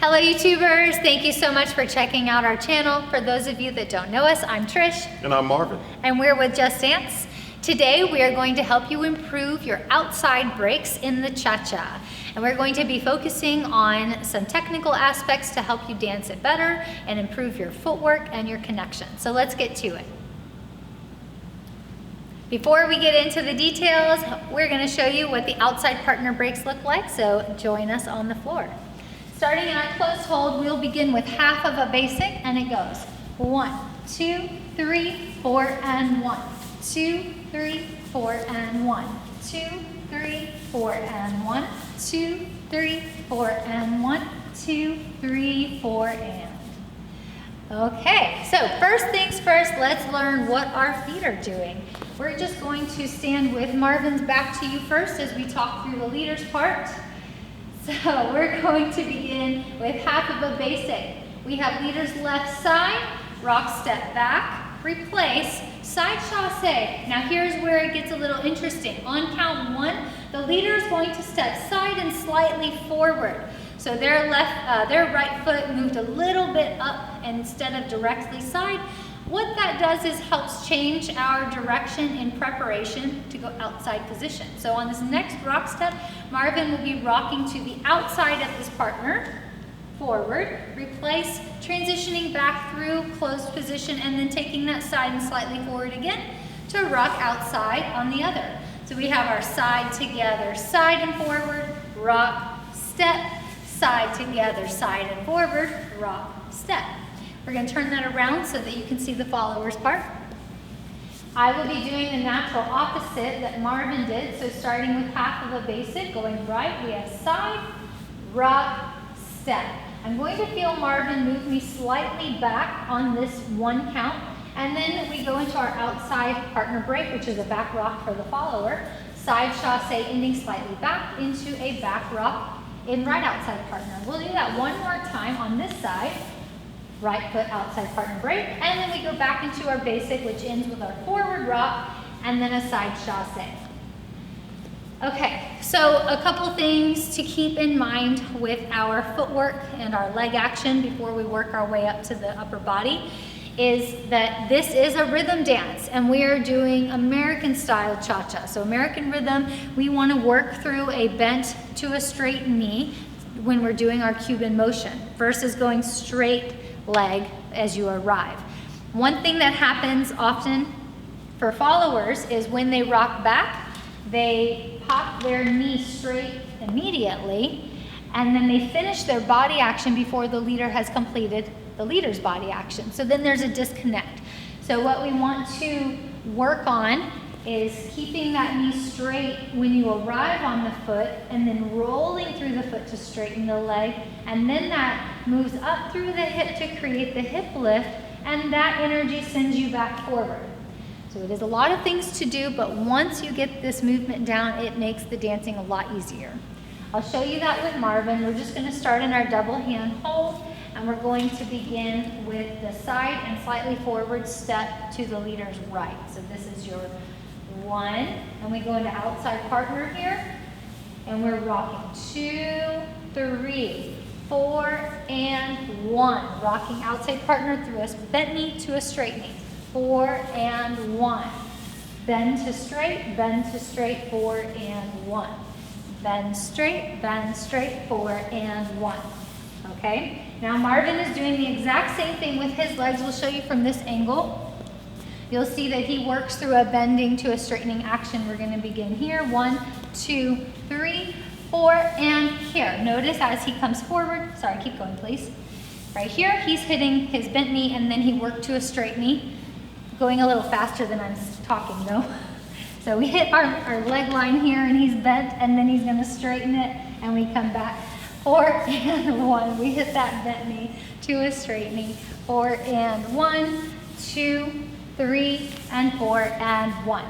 Hello YouTubers, thank you so much for checking out our channel. For those of you that don't know us, I'm Trish. And I'm Marvin. And we're with Just Dance. Today we are going to help you improve your outside breaks in the cha-cha. And we're going to be focusing on some technical aspects to help you dance it better and improve your footwork and your connection. So let's get to it. Before we get into the details, we're going to show you what the outside partner breaks look like, so join us on the floor. Starting in our closed hold, we'll begin with half of a basic, and it goes 1, 2, 3, 4, and 1, 2, 3, 4, and 1, 2, 3, 4, and 1, 2, 3, 4, and 1, 2, 3, 4, and. Okay, so first things first, let's learn what our feet are doing. We're just going to stand with Marvin's back to you first as we talk through the leaders part. So we're going to begin with half of a basic. We have leaders left side, rock step back, replace, side chasse. Now here's where it gets a little interesting. On count 1, the leader is going to step side and slightly forward. So their right foot moved a little bit up instead of directly side. What that does is helps change our direction in preparation to go outside position. So on this next rock step, Marvin will be rocking to the outside of his partner, forward, replace, transitioning back through closed position, and then taking that side and slightly forward again to rock outside on the other. So we have our side together, side and forward, rock, step, side together, side and forward, rock, step. We're going to turn that around so that you can see the followers part. I will be doing the natural opposite that Marvin did. So starting with half of a basic, going right, we have side, rock, step. I'm going to feel Marvin move me slightly back on this one count, and then we go into our outside partner break, which is a back rock for the follower. Side chasse ending slightly back into a back rock in right outside partner. We'll do that one more time on this side. Right foot outside partner break, and then we go back into our basic, which ends with our forward rock and then a side chasse. Okay, so a couple things to keep in mind with our footwork and our leg action before we work our way up to the upper body is that this is a rhythm dance and we are doing American style cha-cha. So American rhythm, we want to work through a bent to a straight knee when we're doing our Cuban motion versus going straight leg as you arrive. One thing that happens often for followers is when they rock back, they pop their knee straight immediately, and then they finish their body action before the leader has completed the leader's body action. So then there's a disconnect. So what we want to work on is keeping that knee straight when you arrive on the foot and then rolling through the foot to straighten the leg, and then that moves up through the hip to create the hip lift, and that energy sends you back forward. So it is a lot of things to do, but once you get this movement down, it makes the dancing a lot easier. I'll show you that with Marvin. We're just going to start in our double hand hold, and we're going to begin with the side and slightly forward step to the leader's right. So this is your 1, and we go into outside partner here, and we're rocking 2, 3, 4, and 1. Rocking outside partner through a bent knee to a straight knee. 4 and 1. Bend to straight, 4 and 1. Bend straight, 4 and 1. Okay? Now Marvin is doing the exact same thing with his legs. We'll show you from this angle. You'll see that he works through a bending to a straightening action. We're going to begin here. 1, 2, 3, 4, and here. Notice as he comes forward, sorry, keep going please. Right here, he's hitting his bent knee, and then he worked to a straight knee. Going a little faster than I'm talking though. So we hit our leg line here, and he's bent, and then he's going to straighten it, and we come back. 4 and 1. We hit that bent knee to a straight knee. 4 and 1, 2, 3, and 4, and 1.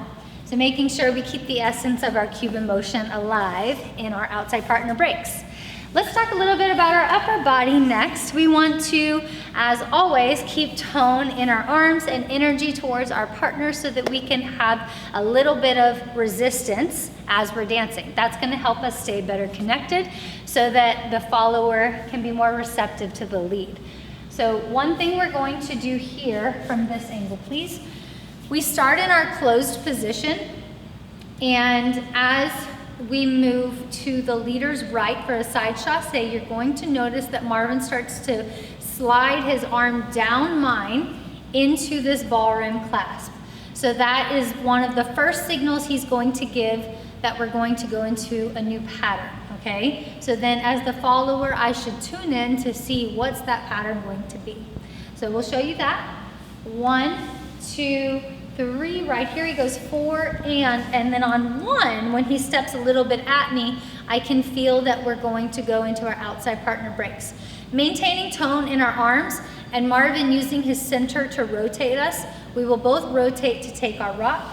So making sure we keep the essence of our Cuban motion alive in our outside partner breaks. Let's talk a little bit about our upper body next. We want to As always, keep tone in our arms and energy towards our partner so that we can have a little bit of resistance as we're dancing. That's going to help us stay better connected so that the follower can be more receptive to the lead. So one thing we're going to do here from this angle, please. We start in our closed position, and as we move to the leader's right for a side chasse, you're going to notice that Marvin starts to slide his arm down mine into this ballroom clasp. So that is one of the first signals he's going to give that we're going to go into a new pattern, okay? So then as the follower, I should tune in to see what's that pattern going to be. So we'll show you that. 1, 2, 3, right here he goes 4, and then on 1, when he steps a little bit at me, I can feel that we're going to go into our outside partner breaks. Maintaining tone in our arms, and Marvin using his center to rotate us. We will both rotate to take our rock,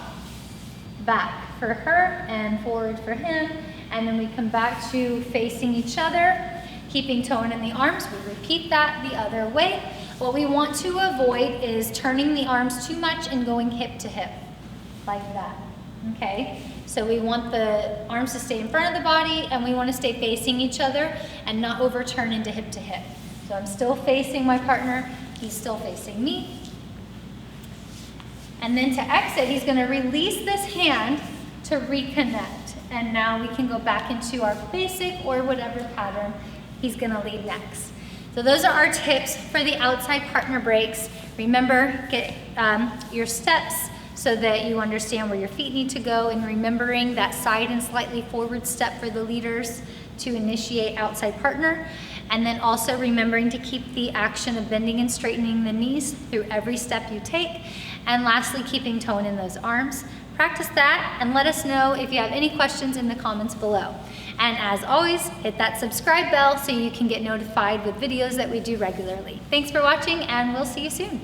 back for her and forward for him, and then we come back to facing each other, keeping tone in the arms. We repeat that the other way. What we want to avoid is turning the arms too much and going hip to hip, like that, okay? So we want the arms to stay in front of the body, and we want to stay facing each other and not overturn into hip to hip. So I'm still facing my partner, he's still facing me. And then to exit, he's going to release this hand to reconnect. And now we can go back into our basic or whatever pattern he's going to lead next. So those are our tips for the outside partner breaks. Remember, get your steps so that you understand where your feet need to go, and remembering that side and slightly forward step for the leaders to initiate outside partner. And then also remembering to keep the action of bending and straightening the knees through every step you take. And lastly, keeping tone in those arms. Practice that and let us know if you have any questions in the comments below. And as always, hit that subscribe bell so you can get notified with videos that we do regularly. Thanks for watching, and we'll see you soon.